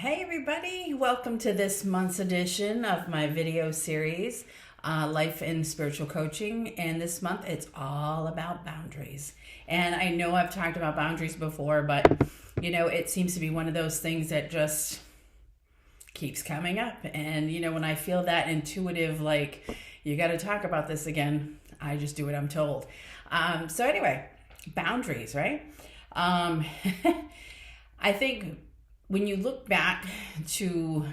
Hey everybody, welcome to this month's edition of my video series, Life in Spiritual Coaching. And this month it's all about boundaries. And I know I've talked about boundaries before, but it seems to be one of those things that just keeps coming up. And when I feel that intuitive, like, you got to talk about this again, I just do what I'm told. So anyway, boundaries, right? I think when you look back to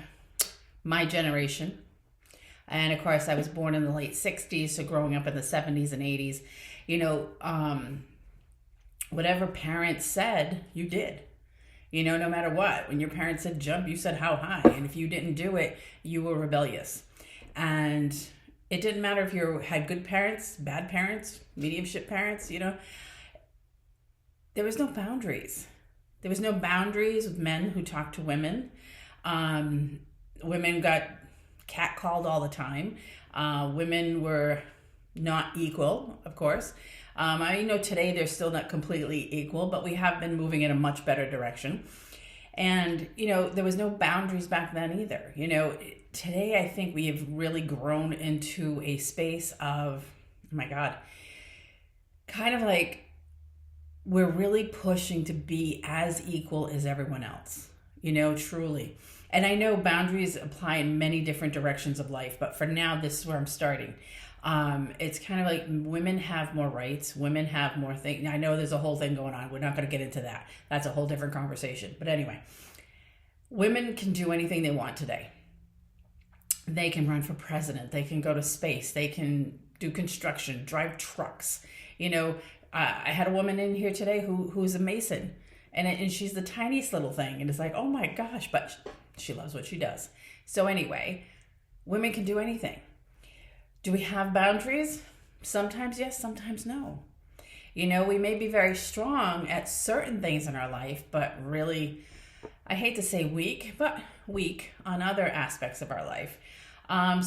my generation, and of course I was born in the late 60s, so growing up in the 70s and 80s, whatever parents said, you did. No matter what. When your parents said jump, you said how high. And if you didn't do it, you were rebellious. And it didn't matter if you had good parents, bad parents, mediumship parents, there was no boundaries. There was no boundaries with men who talked to women. Women got catcalled all the time. Women were not equal, of course. I know today they're still not completely equal, but we have been moving in a much better direction. And, there was no boundaries back then either. Today I think we have really grown into a space of, oh my God, kind of like, we're really pushing to be as equal as everyone else, truly. And I know boundaries apply in many different directions of life, but for now, this is where I'm starting. It's kind of like women have more rights, women have more things. I know there's a whole thing going on. We're not going to get into that. That's a whole different conversation. But anyway, women can do anything they want today. They can run for president. They can go to space. They can do construction, drive trucks, I had a woman in here today who's a mason, and she's the tiniest little thing, and it's like, oh my gosh, but she loves what she does. So anyway, women can do anything. Do we have boundaries? Sometimes yes, sometimes no. We may be very strong at certain things in our life, but really, I hate to say weak, but weak on other aspects of our life.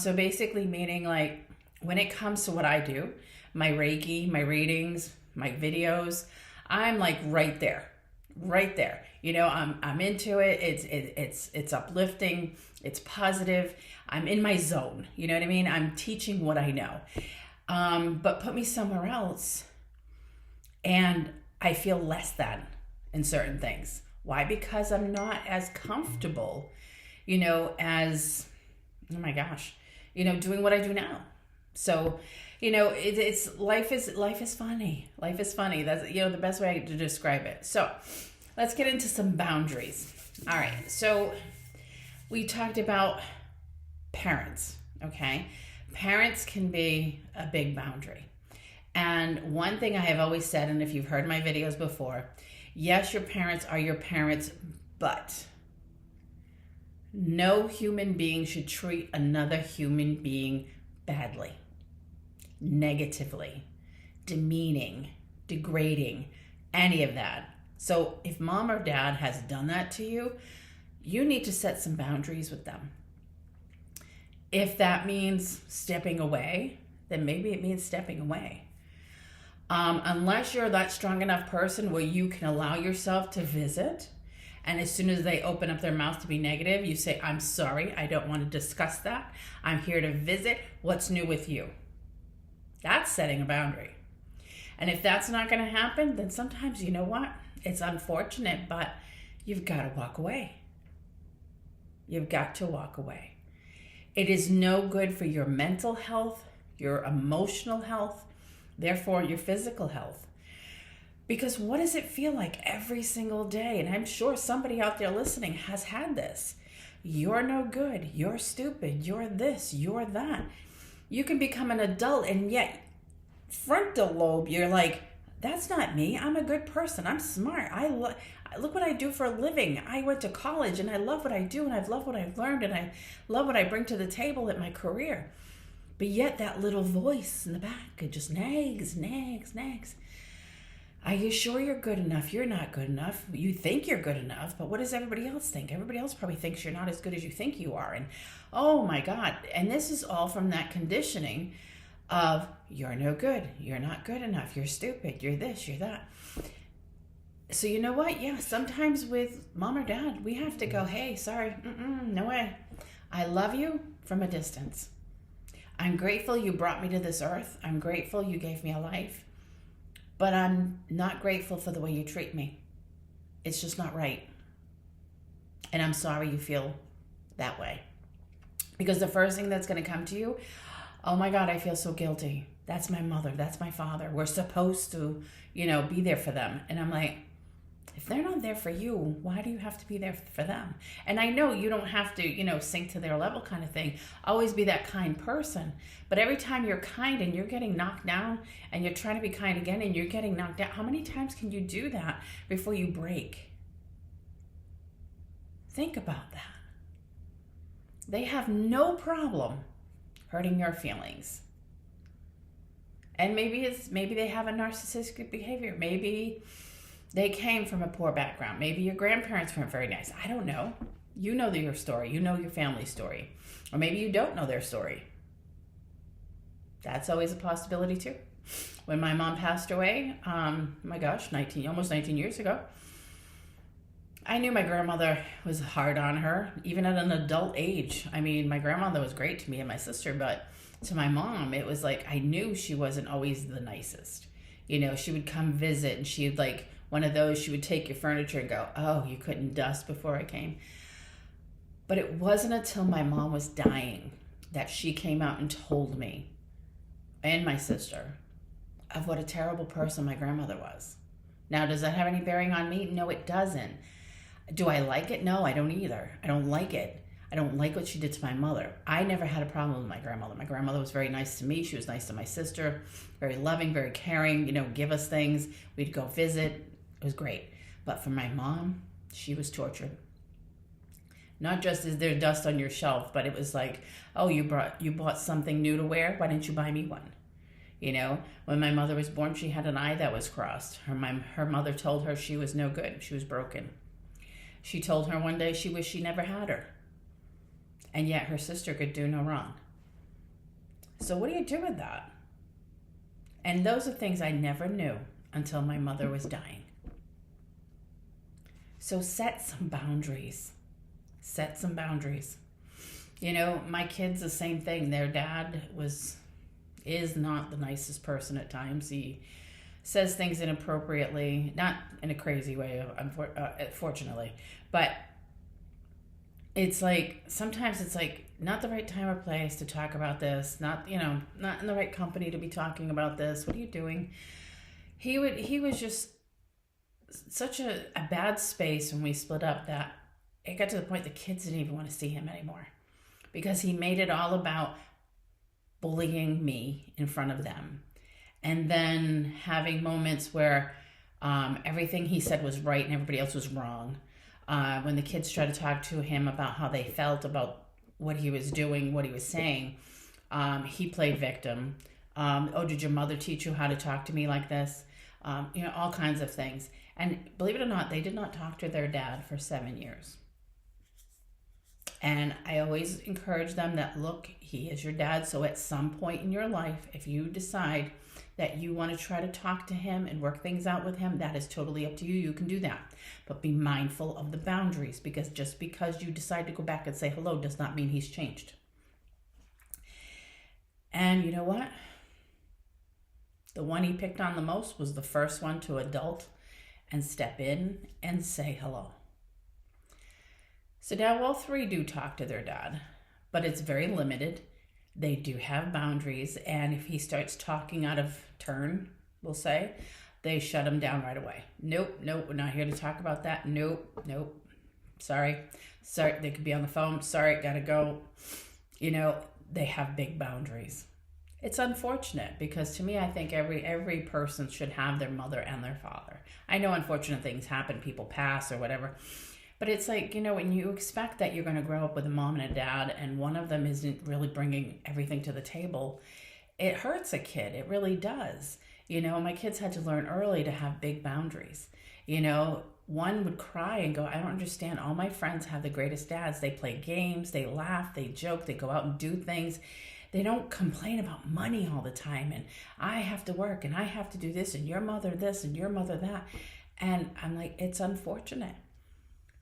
So basically meaning, like, when it comes to what I do, my Reiki, my readings, my videos, I'm like right there. I'm into it. It's uplifting. It's positive. I'm in my zone. You know what I mean? I'm teaching what I know. But put me somewhere else and I feel less than in certain things. Why? Because I'm not as comfortable, as, oh my gosh, doing what I do now. So, it's life is funny. Life is funny. That's, the best way to describe it. So let's get into some boundaries. All right. So we talked about parents. Okay. Parents can be a big boundary. And one thing I have always said, and if you've heard my videos before, yes, your parents are your parents, but no human being should treat another human being badly, negatively, demeaning, degrading, any of that. So if mom or dad has done that to you, you need to set some boundaries with them. If that means stepping away, then maybe it means stepping away. Unless you're that strong enough person where you can allow yourself to visit, and as soon as they open up their mouth to be negative, you say, I'm sorry, I don't want to discuss that. I'm here to visit. What's new with you? That's setting a boundary. And if that's not going to happen, then sometimes, you know what? It's unfortunate, but you've got to walk away. You've got to walk away. It is no good for your mental health, your emotional health, therefore your physical health. Because what does it feel like every single day? And I'm sure somebody out there listening has had this. You're no good. You're stupid. You're this. You're that. You can become an adult and yet frontal lobe, you're like, that's not me. I'm a good person. I'm smart. Look what I do for a living. I went to college and I love what I do and I love what I've learned and I love what I bring to the table at my career. But yet that little voice in the back, it just nags. Are you sure you're good enough? You're not good enough. You think you're good enough, but what does everybody else think? Everybody else probably thinks you're not as good as you think you are. And oh my God. And this is all from that conditioning of you're no good. You're not good enough. You're stupid. You're this, you're that. So you know what? Yeah, sometimes with mom or dad, we have to go, hey, sorry, no way. I love you from a distance. I'm grateful you brought me to this earth. I'm grateful you gave me a life. But I'm not grateful for the way you treat me. It's just not right. And I'm sorry you feel that way. Because the first thing that's going to come to you, oh my God, I feel so guilty. That's my mother. That's my father. We're supposed to, be there for them. And I'm like, if they're not there for you, why do you have to be there for them? And I know you don't have to, sink to their level kind of thing. Always be that kind person. But every time you're kind and you're getting knocked down and you're trying to be kind again and you're getting knocked down, how many times can you do that before you break? Think about that. They have no problem hurting your feelings. And maybe they have a narcissistic behavior. Maybe they came from a poor background. Maybe your grandparents weren't very nice. I don't know. You know your story. You know your family story. Or maybe you don't know their story. That's always a possibility too. When my mom passed away, almost 19 years ago, I knew my grandmother was hard on her, even at an adult age. I mean, my grandmother was great to me and my sister, but to my mom, it was like I knew she wasn't always the nicest. She would come visit and she would one of those, she would take your furniture and go, oh, you couldn't dust before I came. But it wasn't until my mom was dying that she came out and told me and my sister of what a terrible person my grandmother was. Now, does that have any bearing on me? No, it doesn't. Do I like it? No, I don't either. I don't like it. I don't like what she did to my mother. I never had a problem with my grandmother. My grandmother was very nice to me. She was nice to my sister, very loving, very caring, give us things. We'd go visit. It was great. But for my mom, she was tortured. Not just is there dust on your shelf, but it was like, oh, you bought something new to wear. Why didn't you buy me one? When my mother was born, she had an eye that was crossed. Her mother told her she was no good. She was broken. She told her one day she wished she never had her. And yet her sister could do no wrong. So what do you do with that? And those are things I never knew until my mother was dying. So set some boundaries. Set some boundaries. My kids, the same thing. Their dad is not the nicest person at times. He says things inappropriately, not in a crazy way, fortunately, but it's like, sometimes it's like not the right time or place to talk about this, not in the right company to be talking about this. What are you doing? He was just such a bad space when we split up that it got to the point the kids didn't even want to see him anymore because he made it all about bullying me in front of them. And then having moments where everything he said was right and everybody else was wrong. When the kids tried to talk to him about how they felt about what he was doing, what he was saying, he played victim. Oh, did your mother teach you how to talk to me like this? All kinds of things. And believe it or not, they did not talk to their dad for 7 years. And I always encourage them that, look, he is your dad. So at some point in your life, if you decide that you want to try to talk to him and work things out with him, that is totally up to you. You can do that. But be mindful of the boundaries, because just because you decide to go back and say hello does not mean he's changed. And you know what? The one he picked on the most was the first one to adult and step in and say hello. So now all three do talk to their dad, but it's very limited. They do have boundaries, and if he starts talking out of turn, we'll say, they shut him down right away. Nope, we're not here to talk about that. Nope, sorry, they could be on the phone. Sorry, gotta go. They have big boundaries. It's unfortunate because to me, I think every person should have their mother and their father. I know unfortunate things happen, people pass or whatever, but it's like, when you expect that you're going to grow up with a mom and a dad and one of them isn't really bringing everything to the table, it hurts a kid. It really does. My kids had to learn early to have big boundaries. One would cry and go, I don't understand. All my friends have the greatest dads. They play games, they laugh, they joke, they go out and do things. They don't complain about money all the time and I have to work and I have to do this and your mother this and your mother that. And I'm like, it's unfortunate.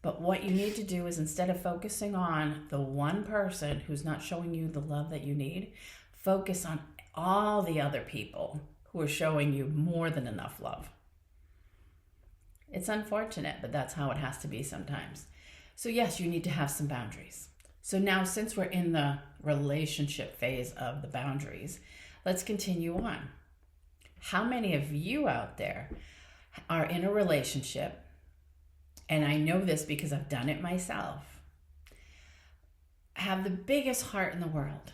But what you need to do is, instead of focusing on the one person who's not showing you the love that you need, focus on all the other people who are showing you more than enough love. It's unfortunate, but that's how it has to be sometimes. So yes, you need to have some boundaries. So now, since we're in the relationship phase of the boundaries, let's continue on. How many of you out there are in a relationship, and I know this because I've done it myself, have the biggest heart in the world,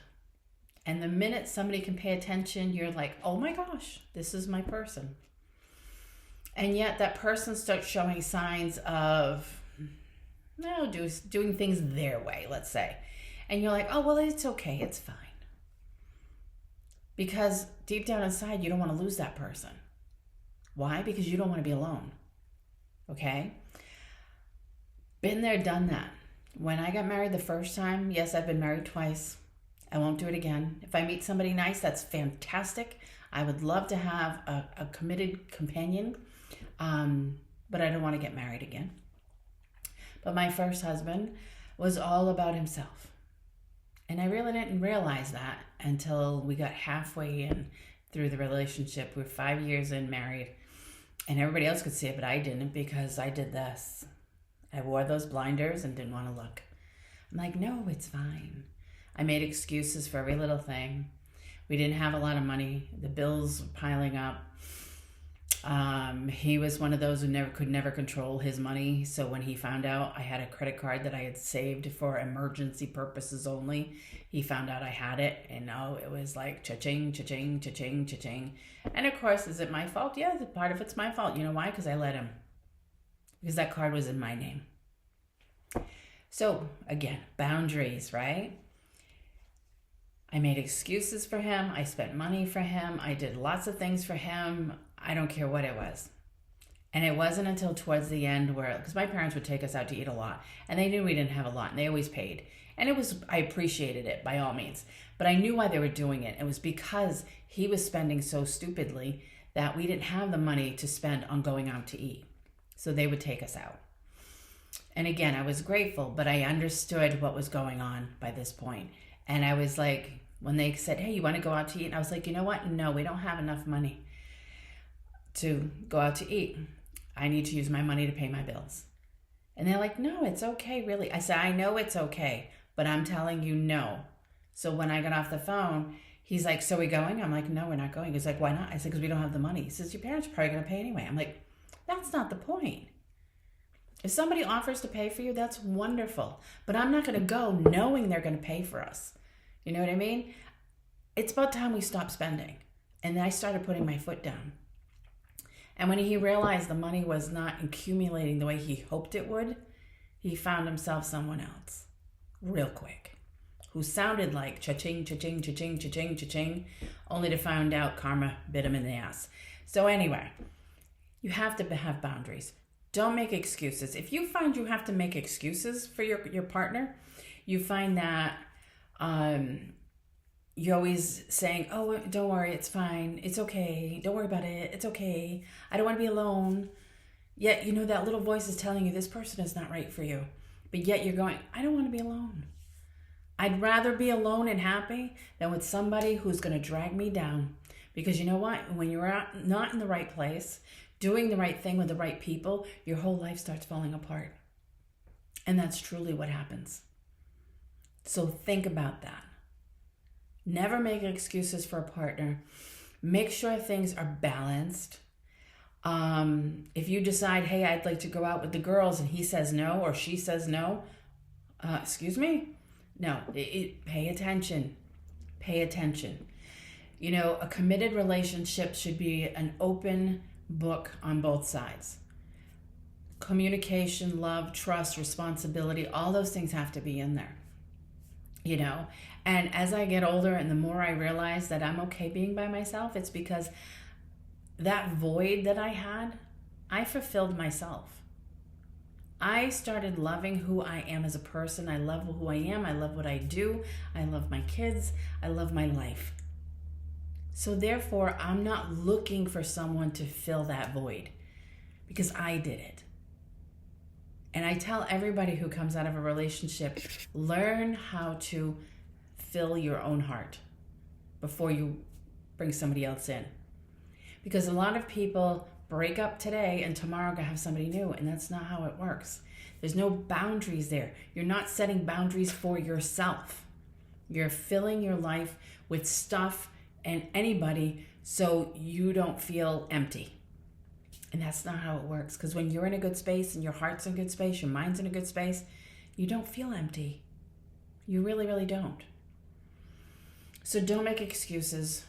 and the minute somebody can pay attention, you're like, oh my gosh, this is my person. And yet that person starts showing signs of doing things their way, let's say. And you're like, oh, well, it's okay, it's fine. Because deep down inside, you don't want to lose that person. Why? Because you don't want to be alone. Okay? Been there, done that. When I got married the first time, yes, I've been married twice. I won't do it again. If I meet somebody nice, that's fantastic. I would love to have a committed companion, but I don't want to get married again. But my first husband was all about himself. And I really didn't realize that until we got halfway in through the relationship. We were 5 years in, married, and everybody else could see it, but I didn't, because I did this. I wore those blinders and didn't want to look. I'm like, no, it's fine. I made excuses for every little thing. We didn't have a lot of money. The bills were piling up. He was one of those who could never control his money. So when he found out I had a credit card that I had saved for emergency purposes only, he found out I had it, and now it was like cha-ching, cha-ching, cha-ching, cha-ching. And of course, is it my fault? Yeah, part of it's my fault. You know why? Because I let him. Because that card was in my name. So again, boundaries, right? I made excuses for him. I spent money for him. I did lots of things for him. I don't care what it was. And it wasn't until towards the end because my parents would take us out to eat a lot, and they knew we didn't have a lot, and they always paid. And I appreciated it by all means, but I knew why they were doing it. It was because he was spending so stupidly that we didn't have the money to spend on going out to eat. So they would take us out. And again, I was grateful, but I understood what was going on by this point. And I was like, when they said, hey, you want to go out to eat? And I was like, you know what? No, we don't have enough money to go out to eat. I need to use my money to pay my bills. And they're like, no, it's okay, really. I said, I know it's okay, but I'm telling you no. So when I got off the phone, he's like, so we going? I'm like, no, we're not going. He's like, why not? I said, because we don't have the money. He says, your parents are probably going to pay anyway. I'm like, that's not the point. If somebody offers to pay for you, that's wonderful. But I'm not going to go knowing they're going to pay for us. You know what I mean? It's about time we stop spending. And then I started putting my foot down. And when he realized the money was not accumulating the way he hoped it would, he found himself someone else real quick, who sounded like cha-ching, cha-ching, cha-ching, cha-ching, cha-ching, only to find out karma bit him in the ass. So anyway, you have to have boundaries. Don't make excuses. If you find you have to make excuses for your partner, you find that you're always saying, oh, don't worry, it's fine, it's okay, don't worry about it, it's okay, I don't want to be alone. Yet, you know, that little voice is telling you this person is not right for you. But yet you're going, I don't want to be alone. I'd rather be alone and happy than with somebody who's going to drag me down. Because you know what? When you're not in the right place, doing the right thing with the right people, your whole life starts falling apart. And that's truly what happens. So think about that. Never make excuses for a partner. Make sure things are balanced. If you decide, hey, I'd like to go out with the girls, and he says no, or she says no, excuse me? No, pay attention. Pay attention. You know, a committed relationship should be an open book on both sides. Communication, love, trust, responsibility, all those things have to be in there. You know, and as I get older and the more I realize that I'm okay being by myself, it's because that void that I had, I fulfilled myself. I started loving who I am as a person. I love who I am. I love what I do. I love my kids. I love my life. So therefore, I'm not looking for someone to fill that void. because I did it. And I tell everybody who comes out of a relationship, learn how to fill your own heart before you bring somebody else in. Because a lot of people break up today and tomorrow go have somebody new, and that's not how it works. There's no boundaries there. You're not setting boundaries for yourself. You're filling your life with stuff and anybody so you don't feel empty. And that's not how it works. Because when you're in a good space and your heart's in a good space, your mind's in a good space, you don't feel empty. You really, really don't. So don't make excuses.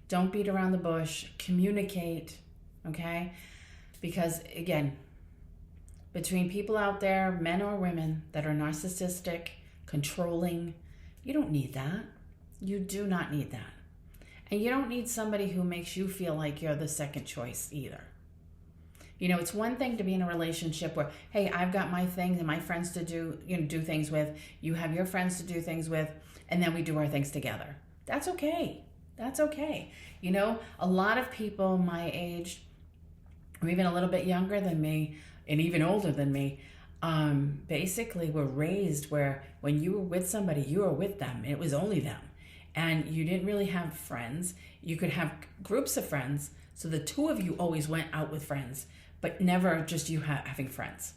Don't beat around the bush. Communicate, okay? Because, again, between people out there, men or women, that are narcissistic, controlling, you don't need that. You do not need that. And you don't need somebody who makes you feel like you're the second choice either. You know, it's one thing to be in a relationship where, hey, I've got my things and my friends to do things with. You have your friends to do things with, and then we do our things together. That's okay. That's okay. You know, a lot of people my age, or even a little bit younger than me, and even older than me, basically were raised where when you were with somebody, you were with them. It was only them. And you didn't really have friends. You could have groups of friends. So the two of you always went out with friends, but never just you having friends.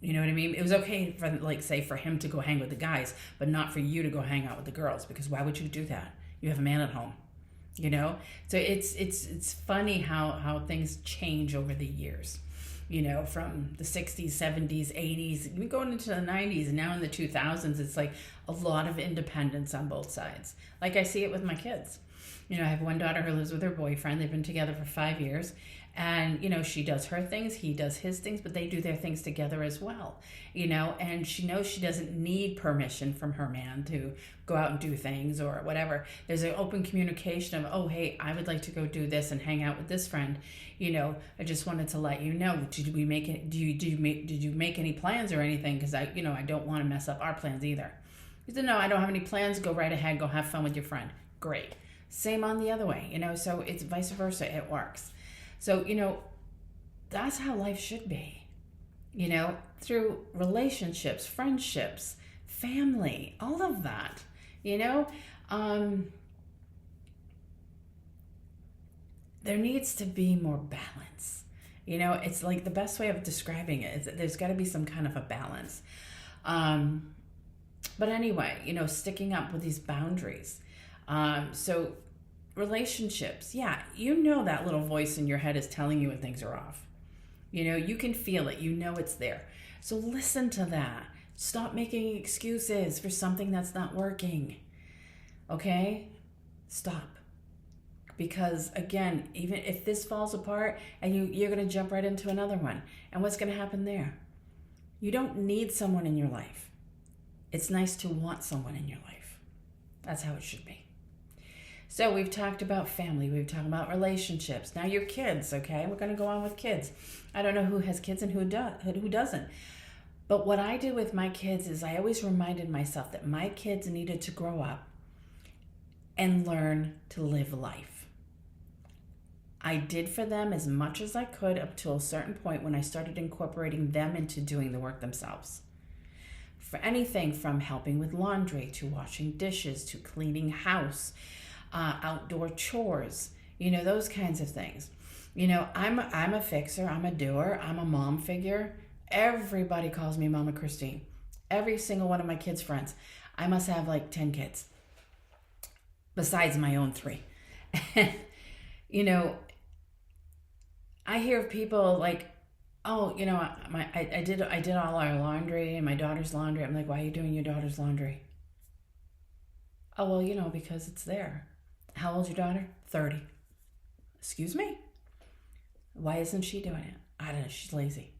You know what I mean? It was okay for, like, say, for him to go hang with the guys, but not for you to go hang out with the girls, because why would you do that? You have a man at home, you know? So it's funny how things change over the years, you know, from the 60s, 70s, 80s, we going into the 90s, and now in the 2000s, it's like a lot of independence on both sides. Like I see it with my kids. You know, I have one daughter who lives with her boyfriend. They've been together for 5 years. And, you know, she does her things, he does his things, but they do their things together as well. You know, and she knows she doesn't need permission from her man to go out and do things or whatever. There's an open communication of, oh, hey, I would like to go do this and hang out with this friend. You know, I just wanted to let you know, did you make any plans or anything? Because I don't want to mess up our plans either. He said, no, I don't have any plans. Go right ahead. Go have fun with your friend. Great. Same on the other way, you know, so it's vice versa. It works. So, you know, that's how life should be, you know, through relationships, friendships, family, all of that, you know. There needs to be more balance. You know, it's like the best way of describing it is that there's got to be some kind of a balance. But anyway, you know, sticking up with these boundaries. So relationships, yeah, you know that little voice in your head is telling you when things are off. You know, you can feel it. You know it's there. So listen to that. Stop making excuses for something that's not working. Okay? Stop. Because again, even if this falls apart and you're going to jump right into another one, and what's going to happen there? You don't need someone in your life. It's nice to want someone in your life. That's how it should be. So we've talked about family, we've talked about relationships. Now your kids, okay? We're going to go on with kids. I don't know who has kids and who doesn't. But what I did with my kids is I always reminded myself that my kids needed to grow up and learn to live life. I did for them as much as I could up to a certain point when I started incorporating them into doing the work themselves. For anything from helping with laundry to washing dishes to cleaning house, outdoor chores, you know, those kinds of things. You know, I'm a fixer, I'm a doer, I'm a mom figure. Everybody calls me Mama Christine. Every single one of my kids' friends. I must have like 10 kids, besides my own 3. And, you know, I hear of people like, oh, you know, I did all our laundry and my daughter's laundry. I'm like, why are you doing your daughter's laundry? Oh, well, you know, because it's there. How old's your daughter? 30. Excuse me? Why isn't she doing it? I don't know. She's lazy.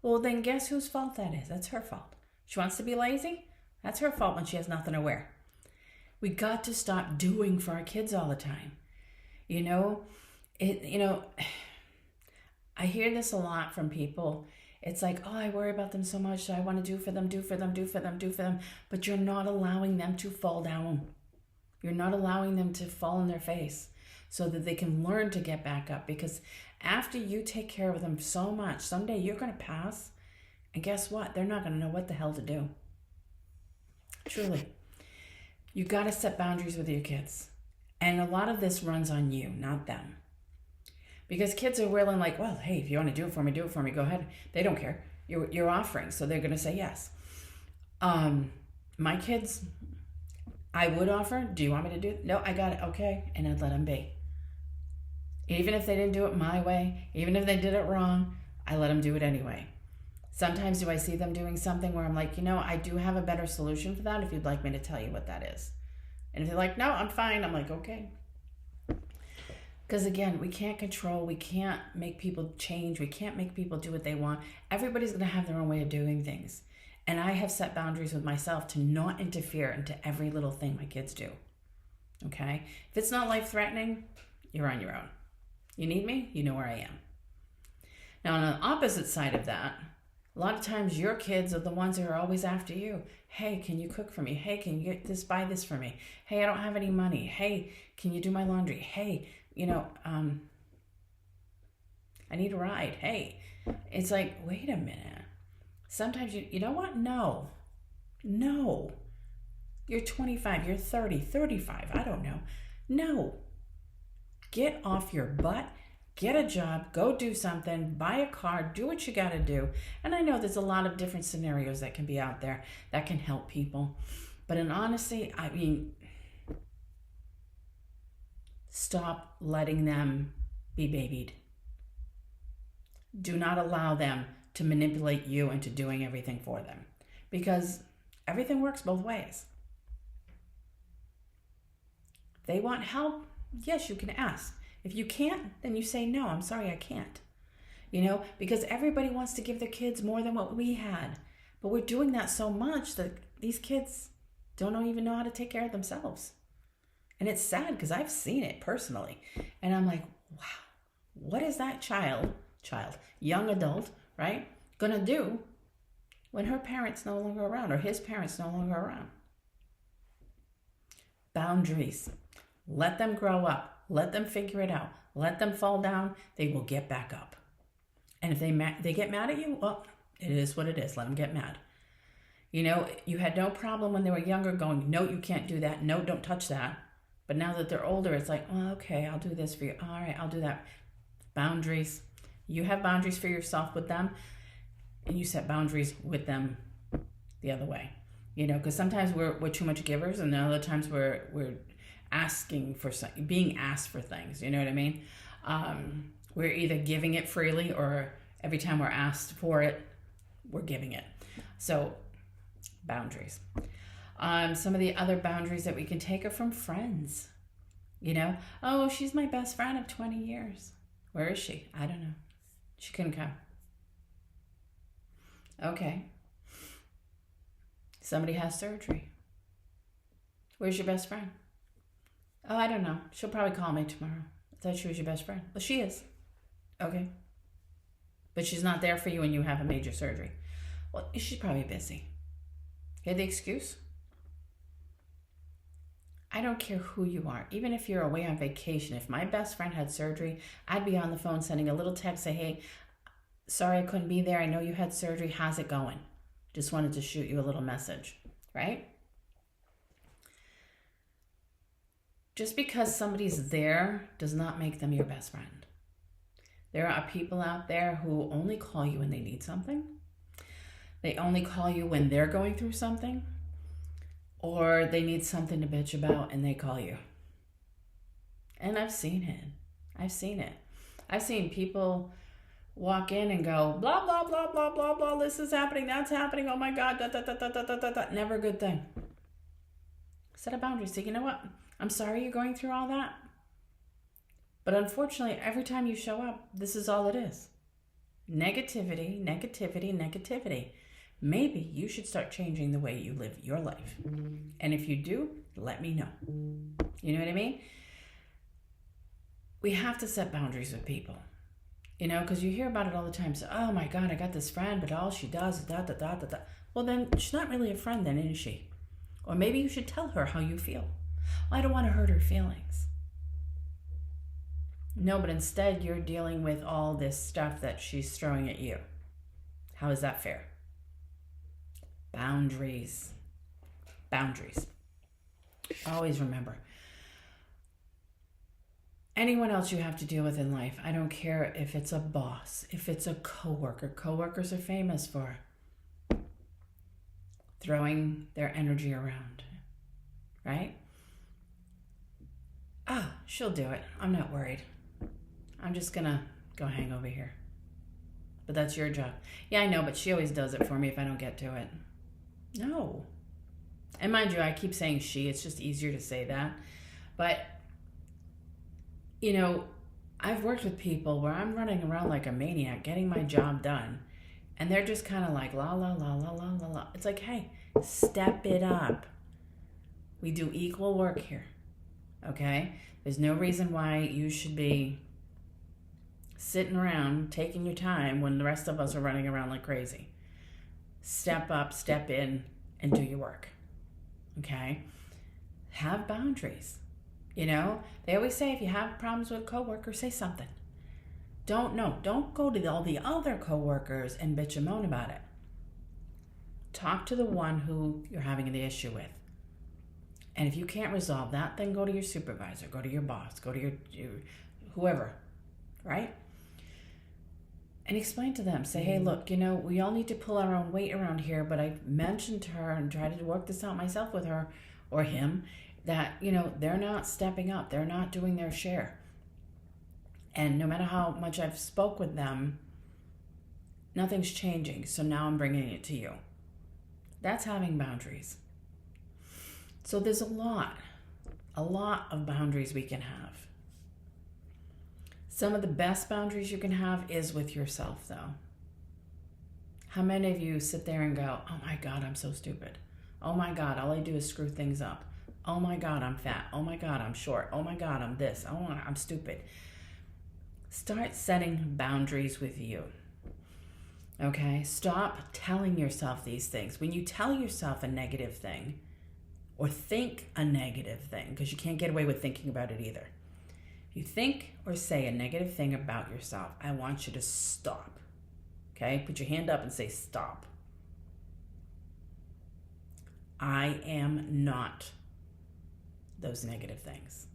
Well, then guess whose fault that is? That's her fault. She wants to be lazy? That's her fault when she has nothing to wear. We got to stop doing for our kids all the time. You know, I hear this a lot from people. It's like, oh, I worry about them so much, so I want to do for them. But you're not allowing them to fall down. You're not allowing them to fall on their face so that they can learn to get back up. Because After you take care of them so much, someday you're going to pass, and guess what? They're not going to know what the hell to do. Truly. You got to set boundaries with your kids. And a lot of this runs on you, not them. Because kids are willing, like, well, hey, if you want to do it for me, go ahead. They don't care. You're offering, so they're going to say yes. My kids, I would offer, do you want me to do it? No, I got it, okay. And I'd let them be. Even if they didn't do it my way, even if they did it wrong, I let them do it anyway. Sometimes do I see them doing something where I'm like, I do have a better solution for that if you'd like me to tell you what that is. And if they're like, no, I'm fine, I'm like, okay. Because again, we can't control, we can't make people change, we can't make people do what they want. Everybody's going to have their own way of doing things. And I have set boundaries with myself to not interfere into every little thing my kids do. Okay? If it's not life-threatening, you're on your own. You need me? You know where I am. Now, on the opposite side of that, a lot of times your kids are the ones who are always after you. Hey, can you cook for me? Hey, can you buy this for me? Hey, I don't have any money. Hey, can you do my laundry? Hey, I need a ride. Hey, it's like, wait a minute. Sometimes you know what? No. You're 25, you're 30, 35, I don't know. No. Get off your butt, get a job, go do something, buy a car, do what you got to do. And I know there's a lot of different scenarios that can be out there that can help people. But in honesty, stop letting them be babied. Do not allow them to manipulate you into doing everything for them, because everything works both ways. If they want help, yes, you can ask. If you can't, then you say, no, I'm sorry, I can't. Because everybody wants to give their kids more than what we had. But we're doing that so much that these kids don't even know how to take care of themselves. And it's sad because I've seen it personally. And I'm like, wow, what is that young adult, right, gonna do when her parents no longer around or his parents no longer around? Boundaries. Let them grow up. Let them figure it out. Let them fall down. They will get back up. And if they get mad at you, well, it is what it is. Let them get mad. You had no problem when they were younger going, no, you can't do that. No, don't touch that. But now that they're older, it's like, oh, okay, I'll do this for you. All right, I'll do that. Boundaries. You have boundaries for yourself with them, and you set boundaries with them the other way. Because sometimes we're too much givers, and other times we're asking for being asked for things. You know what I mean? We're either giving it freely, or every time we're asked for it, we're giving it. So, boundaries. Some of the other boundaries that we can take are from friends. Oh, she's my best friend of 20 years. Where is she? I don't know. She couldn't come. Okay. Somebody has surgery. Where's your best friend? Oh, I don't know. She'll probably call me tomorrow. I thought she was your best friend. Well, she is. Okay. But she's not there for you when you have a major surgery. Well, she's probably busy. Hear the excuse? I don't care who you are. Even if you're away on vacation, if my best friend had surgery, I'd be on the phone sending a little text, say, hey, sorry I couldn't be there. I know you had surgery. How's it going? Just wanted to shoot you a little message, right? Just because somebody's there does not make them your best friend. There are people out there who only call you when they need something. They only call you when they're going through something, or they need something to bitch about and they call you. And I've seen it. I've seen people walk in and go, blah, blah, blah, blah, blah, blah, this is happening, that's happening, oh my God, da, da, da, da, da, da, da. Never a good thing. Set a boundary. Say, you know what? I'm sorry you're going through all that. But unfortunately, every time you show up, this is all it is. Negativity, negativity, negativity. Maybe you should start changing the way you live your life. And if you do, let me know. You know what I mean? We have to set boundaries with people. Because you hear about it all the time. So, oh my God, I got this friend, but all she does is da, da, da, da, da. Well, then she's not really a friend then, is she? Or maybe you should tell her how you feel. Well, I don't want to hurt her feelings. No, but instead you're dealing with all this stuff that she's throwing at you. How is that fair? Boundaries. Boundaries. Always remember. Anyone else you have to deal with in life, I don't care if it's a boss, if it's a coworker. Coworkers are famous for throwing their energy around, right? Ah, she'll do it. I'm not worried. I'm just gonna go hang over here. But that's your job. Yeah, I know, but she always does it for me if I don't get to it. No. And mind you, I keep saying she. It's just easier to say that. But, you know, I've worked with people where I'm running around like a maniac, getting my job done. And they're just kind of like, la, la, la, la, la, la, la. It's like, hey, step it up. We do equal work here. Okay? There's no reason why you should be sitting around taking your time when the rest of us are running around like crazy. Step up, step in, and do your work. Okay? Have boundaries. You know, they always say if you have problems with a coworker, say something. Don't go to all the other coworkers and bitch and moan about it. Talk to the one who you're having the issue with. And if you can't resolve that, then go to your supervisor, go to your boss, go to your whoever, right? And explain to them, say, hey, look, you know, we all need to pull our own weight around here, but I've mentioned to her and tried to work this out myself with her or him that, you know, they're not stepping up. They're not doing their share. And no matter how much I've spoke with them, nothing's changing. So now I'm bringing it to you. That's having boundaries. So there's a lot of boundaries we can have. Some of the best boundaries you can have is with yourself, though. How many of you sit there and go, oh my God, I'm so stupid. Oh my God, all I do is screw things up. Oh my God, I'm fat. Oh my God, I'm short. Oh my God, I'm this. Oh, I'm stupid. Start setting boundaries with you. Okay? Stop telling yourself these things. When you tell yourself a negative thing, or think a negative thing, because you can't get away with thinking about it either. If you think or say a negative thing about yourself, I want you to stop. Okay? Put your hand up and say stop. I am not those negative things.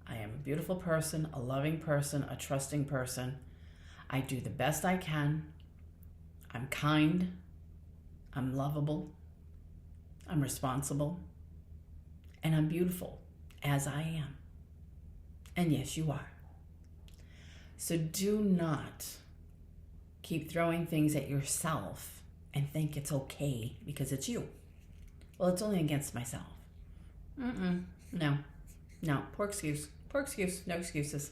I am a beautiful person, a loving person, a trusting person. I do the best I can. I'm kind. I'm lovable. I'm responsible. And I'm beautiful as I am. And yes, you are. So do not keep throwing things at yourself and think it's okay because it's you. Well, it's only against myself. No, poor excuse. No excuses.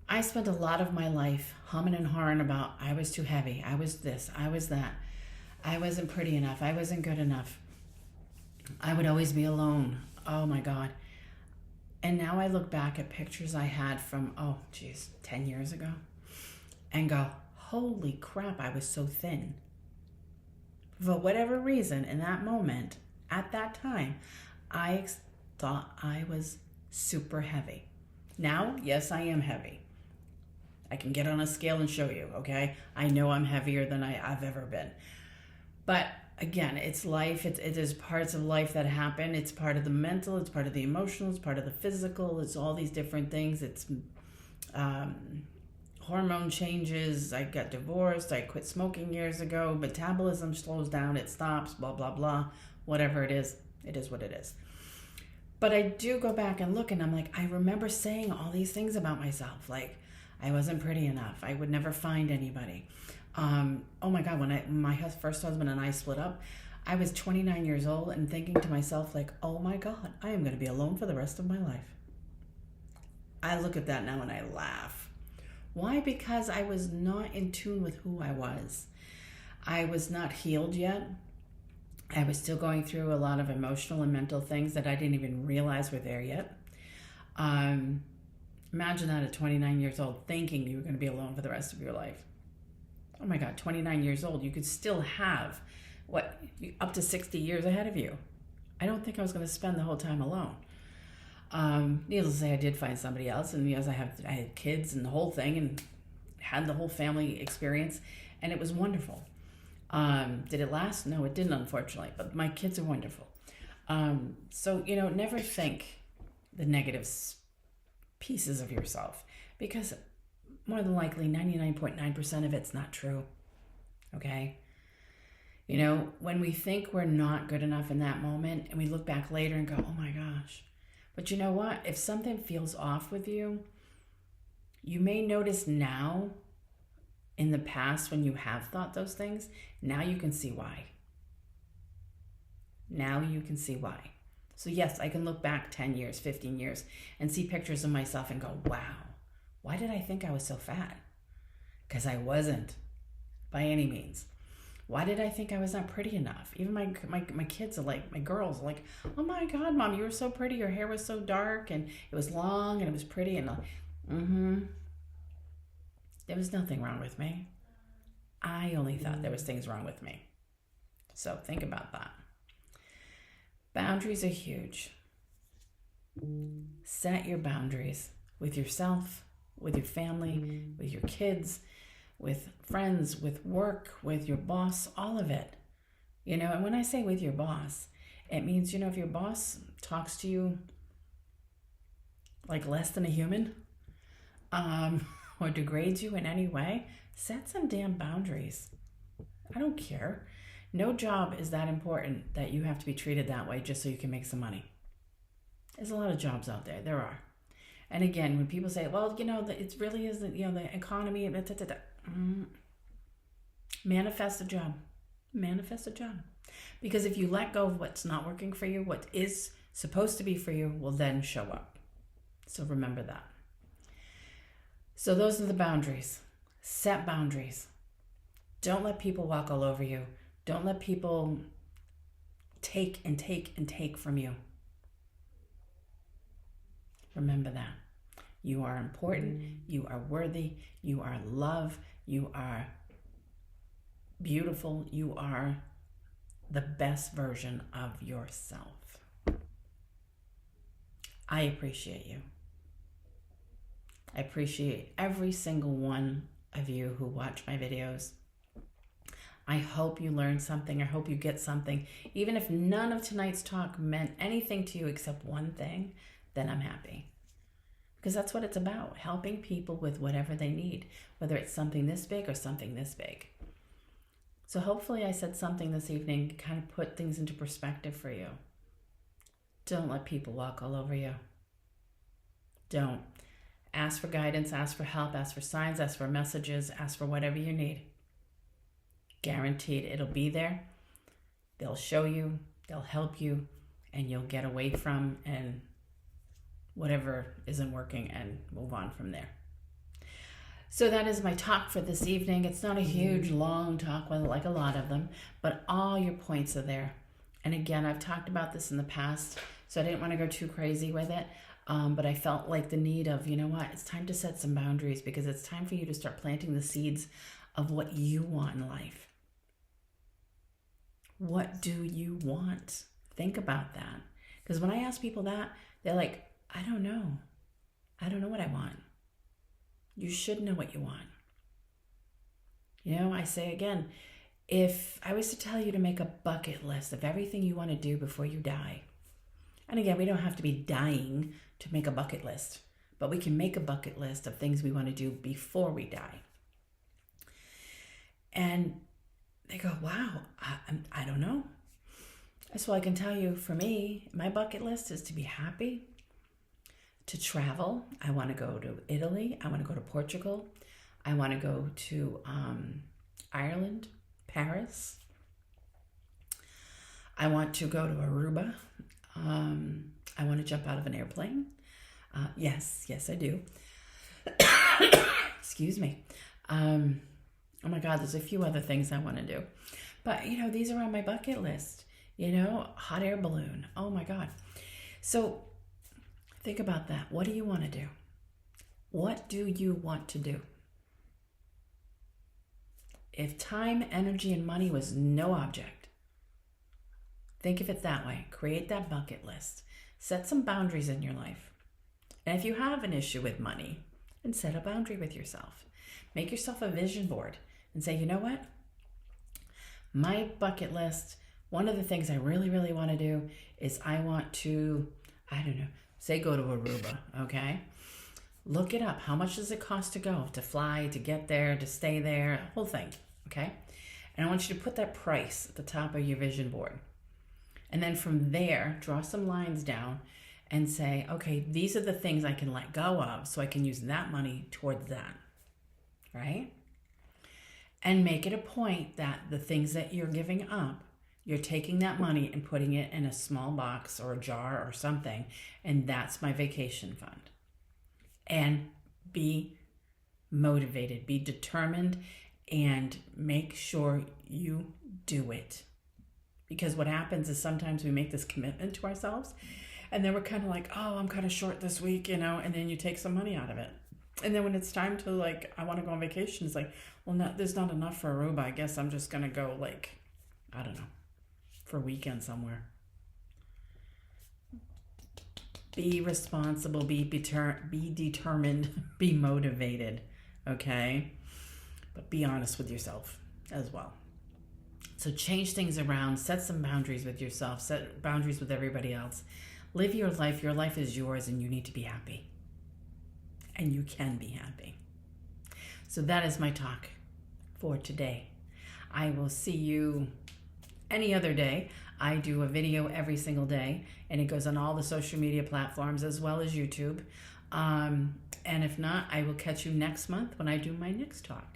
I spent a lot of my life humming and hawing about I was too heavy, I was this, I was that, I wasn't pretty enough, I wasn't good enough, I would always be alone. Oh my God. And now I look back at pictures I had from, 10 years ago and go, holy crap, I was so thin. For whatever reason, in that moment, at that time, I thought I was super heavy. Now, yes, I am heavy. I can get on a scale and show you, okay? I know I'm heavier than I've ever been. But again, it's life. It is parts of life that happen. It's part of the mental. It's part of the emotional. It's part of the physical. It's all these different things. It's hormone changes. I got divorced. I quit smoking years ago. Metabolism slows down. It stops, blah, blah, blah. Whatever it is what it is. But I do go back and look and I'm like, I remember saying all these things about myself. Like, I wasn't pretty enough. I would never find anybody. Oh my God, when my first husband and I split up, I was 29 years old and thinking to myself like, oh my God, I am going to be alone for the rest of my life. I look at that now and I laugh. Why? Because I was not in tune with who I was. I was not healed yet. I was still going through a lot of emotional and mental things that I didn't even realize were there yet. Imagine that at 29 years old, thinking you were going to be alone for the rest of your life. Oh my God, 29 years old, you could still have, up to 60 years ahead of you. I don't think I was going to spend the whole time alone. Needless to say, I did find somebody else, and yes, I had kids and the whole thing, and had the whole family experience, and it was wonderful. Did it last? No, it didn't, unfortunately, but my kids are wonderful. So, never think the negative pieces of yourself, because more than likely 99.9% of it's not true. Okay? When we think we're not good enough in that moment, and we look back later and go, oh my gosh. But you know what? If something feels off with you, you may notice now, in the past when you have thought those things, now you can see why. Now you can see why. So yes, I can look back 10 years, 15 years, and see pictures of myself and go, wow, why did I think I was so fat? Because I wasn't, by any means. Why did I think I was not pretty enough? Even my kids are like, my girls are like, oh my God, Mom, you were so pretty. Your hair was so dark, and it was long, and it was pretty. And there was nothing wrong with me. I only thought there was things wrong with me. So think about that. Boundaries are huge. Set your boundaries with yourself, with your family, with your kids, with friends, with work, with your boss, all of it. And when I say with your boss, it means, if your boss talks to you like less than a human, or degrades you in any way, set some damn boundaries. I don't care. No job is that important that you have to be treated that way just so you can make some money. There's a lot of jobs out there. There are. And again, when people say, well, it really isn't, the economy, manifest a job. Manifest a job. Because if you let go of what's not working for you, what is supposed to be for you will then show up. So remember that. So those are the boundaries. Set boundaries. Don't let people walk all over you. Don't let people take and take and take from you. Remember that. You are important. You are worthy. You are loved. You are beautiful. You are the best version of yourself. I appreciate you. I appreciate every single one of you who watch my videos. I hope you learned something. I hope you get something. Even if none of tonight's talk meant anything to you except one thing, then I'm happy. Because that's what it's about, helping people with whatever they need, whether it's something this big or something this big. So hopefully I said something this evening to kind of put things into perspective for you. Don't let people walk all over you. Don't. Ask for guidance, ask for help, ask for signs, ask for messages, ask for whatever you need. Guaranteed it'll be there. They'll show you, they'll help you, and you'll get away from and whatever isn't working and move on from there. So that is my talk for this evening. It's not a huge, long talk like a lot of them, but all your points are there. And again, I've talked about this in the past, so I didn't want to go too crazy with it. But I felt like the need of, it's time to set some boundaries, because it's time for you to start planting the seeds of what you want in life. What do you want? Think about that. Because when I ask people that, they're like, I don't know. I don't know what I want. You should know what you want. I say again, if I was to tell you to make a bucket list of everything you want to do before you die, and again, we don't have to be dying to make a bucket list, but we can make a bucket list of things we want to do before we die. And they go, wow, I don't know. So I can tell you, for me, my bucket list is to be happy, to travel. I want to go to Italy. I want to go to Portugal. I want to go to Ireland, Paris. I want to go to Aruba. I want to jump out of an airplane. Yes, I do. Excuse me. Oh my God, there's a few other things I want to do. But, these are on my bucket list. Hot air balloon. Oh my God. So think about that. What do you want to do? What do you want to do? If time, energy, and money was no object, think of it that way. Create that bucket list. Set some boundaries in your life. And if you have an issue with money, then set a boundary with yourself. Make yourself a vision board and say, you know what? My bucket list, one of the things I really, really want to do is I want to, I don't know, say go to Aruba, okay? Look it up. How much does it cost to go, to fly, to get there, to stay there, the whole thing, okay? And I want you to put that price at the top of your vision board. And then from there, draw some lines down and say, okay, these are the things I can let go of so I can use that money towards that, right? And make it a point that the things that you're giving up, you're taking that money and putting it in a small box or a jar or something, and that's my vacation fund. And be motivated, be determined, and make sure you do it. Because what happens is sometimes we make this commitment to ourselves, and then we're kind of like, oh, I'm kind of short this week, and then you take some money out of it. And then when it's time to, like, I want to go on vacation, it's like, well, no, there's not enough for Aruba. I guess I'm just going to go, like, I don't know, for a weekend somewhere. Be responsible, be determined, be motivated, okay? But be honest with yourself as well. So change things around, set some boundaries with yourself, set boundaries with everybody else. Live your life. Your life is yours, and you need to be happy. And you can be happy. So that is my talk for today. I will see you any other day. I do a video every single day, and it goes on all the social media platforms as well as YouTube. And if not, I will catch you next month when I do my next talk.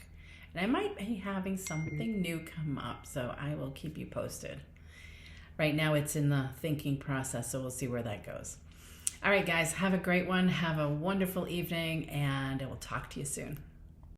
And I might be having something new come up, so I will keep you posted. Right now it's in the thinking process, so we'll see where that goes. All right, guys, have a great one. Have a wonderful evening, and I will talk to you soon.